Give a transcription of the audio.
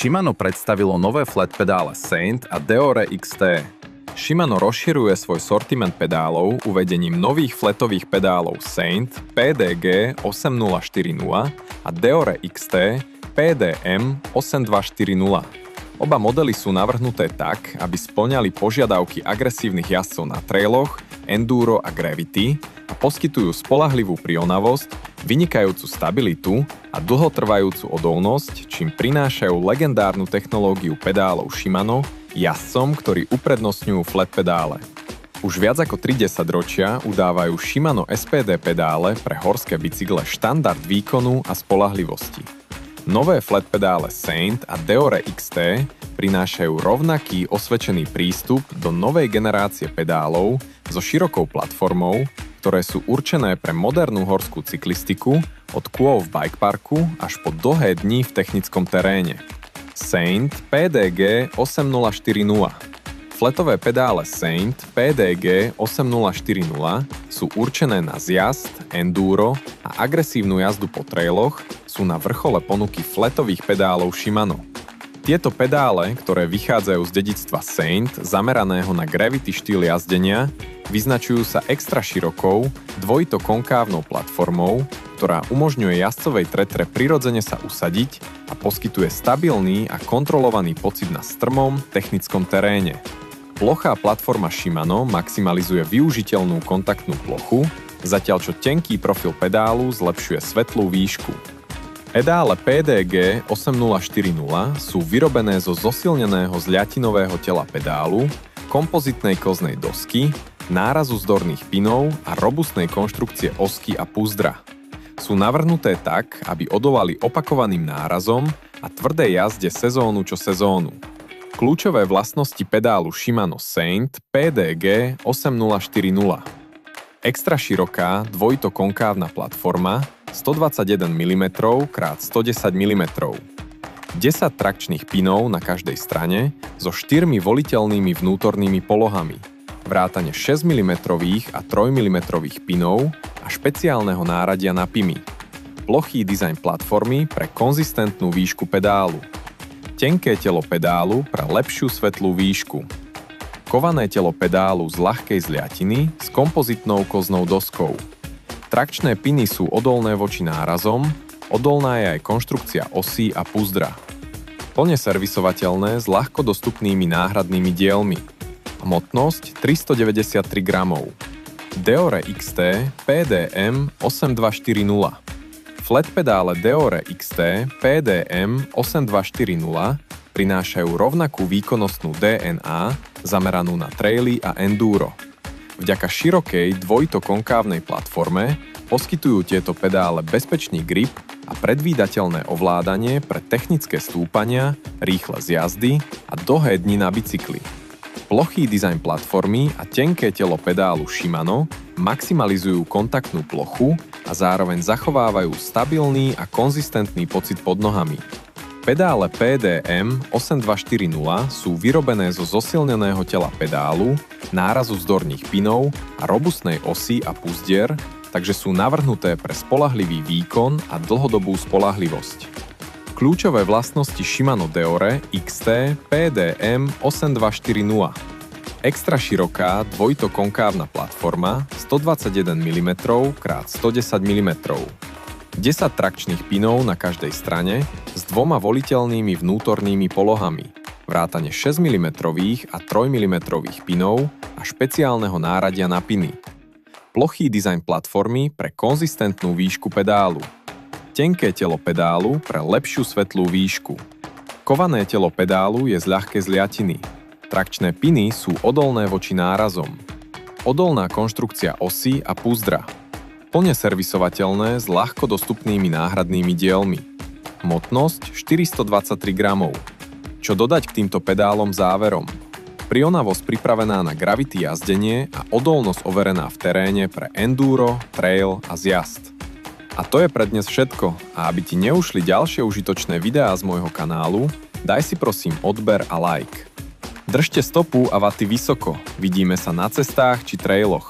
Shimano predstavilo nové flat pedále Saint a Deore XT. Shimano rozširuje svoj sortiment pedálov uvedením nových flatových pedálov Saint PDG 8040 a Deore XT PDM 8240. Oba modely sú navrhnuté tak, aby spĺňali požiadavky agresívnych jazdcov na trailoch, enduro a gravity a poskytujú spoľahlivú prionavosť, vynikajúcu stabilitu a dlhotrvajúcu odolnosť, čím prinášajú legendárnu technológiu pedálov Shimano jazdcom, ktorí uprednostňujú flat pedále. Už viac ako 30 ročia udávajú Shimano SPD pedále pre horské bicykle štandard výkonu a spoľahlivosti. Nové flat pedále Saint a Deore XT prinášajú rovnaký osvedčený prístup do novej generácie pedálov so širokou platformou, ktoré sú určené pre modernú horskú cyklistiku od kôl v bikeparku až po dlhé dni v technickom teréne. Saint PDG 8040. Flatové pedále Saint PDG 8040 sú určené na zjazd, enduro a agresívnu jazdu po trailoch, sú na vrchole ponuky flatových pedálov Shimano. Tieto pedále, ktoré vychádzajú z dedičstva Saint, zameraného na gravity štýl jazdenia, vyznačujú sa extra širokou, dvojito konkávnou platformou, ktorá umožňuje jazdcovej tretre prirodzene sa usadiť a poskytuje stabilný a kontrolovaný pocit na strmom, technickom teréne. Plochá platforma Shimano maximalizuje využiteľnú kontaktnú plochu, zatiaľ čo tenký profil pedálu zlepšuje svetlú výšku. Pedále PDG 8040 sú vyrobené zo zosilneného zľatinového tela pedálu, kompozitnej koznej dosky, nárazu zdorných pinov a robustnej konštrukcie osky a púzdra. Sú navrhnuté tak, aby odolali opakovaným nárazom a tvrdej jazde sezónu čo sezónu. Kľúčové vlastnosti pedálu Shimano Saint PDG 8040. Extra široká dvojito konkávna platforma 121 mm x 110 mm. 10 trakčných pinov na každej strane so 4 voliteľnými vnútornými polohami. Vrátane 6 mm a 3 mm pinov a špeciálneho náradia na pimy. Plochý dizajn platformy pre konzistentnú výšku pedálu. Tenké telo pedálu pre lepšiu svetlú výšku. Kované telo pedálu z ľahkej zliatiny s kompozitnou koznou doskou. Trakčné piny sú odolné voči nárazom, odolná je aj konštrukcia osí a púzdra. Plne servisovateľné s ľahko dostupnými náhradnými dielmi. Hmotnosť 393 gramov. Deore XT PDM 8240. Flat pedále Deore XT PDM 8240 prinášajú rovnakú výkonnostnú DNA zameranú na traily a enduro. Vďaka širokej dvojito konkávnej platforme poskytujú tieto pedále bezpečný grip a predvídateľné ovládanie pre technické stúpania, rýchle zjazdy a dlhé dni na bicykli. Plochý dizajn platformy a tenké telo pedálu Shimano maximalizujú kontaktnú plochu a zároveň zachovávajú stabilný a konzistentný pocit pod nohami. Pedále PDM 8240 sú vyrobené zo zosilneného tela pedálu, nárazu zdorných pinov a robustnej osy a púzdier, takže sú navrhnuté pre spoľahlivý výkon a dlhodobú spoľahlivosť. Kľúčové vlastnosti Shimano Deore XT PDM 8240. Extra široká dvojito konkávna platforma 121 mm x 110 mm. 10 trakčných pinov na každej strane s dvoma voliteľnými vnútornými polohami, vrátane 6 mm a 3 mm pinov a špeciálneho náradia na piny. Plochý dizajn platformy pre konzistentnú výšku pedálu. Tenké telo pedálu pre lepšiu svetlú výšku. Kované telo pedálu je z ľahkej zliatiny. Trakčné piny sú odolné voči nárazom. Odolná konštrukcia osy a púzdra. Plne servisovateľné s ľahko dostupnými náhradnými dielmi. Hmotnosť 423 gramov. Čo dodať k týmto pedálom záverom? Prionavosť pripravená na gravity jazdenie a odolnosť overená v teréne pre enduro, trail a zjazd. A to je pre dnes všetko. A aby ti neušli ďalšie užitočné videá z môjho kanálu, daj si prosím odber a like. Držte stopu a vaty vysoko. Vidíme sa na cestách či trailoch.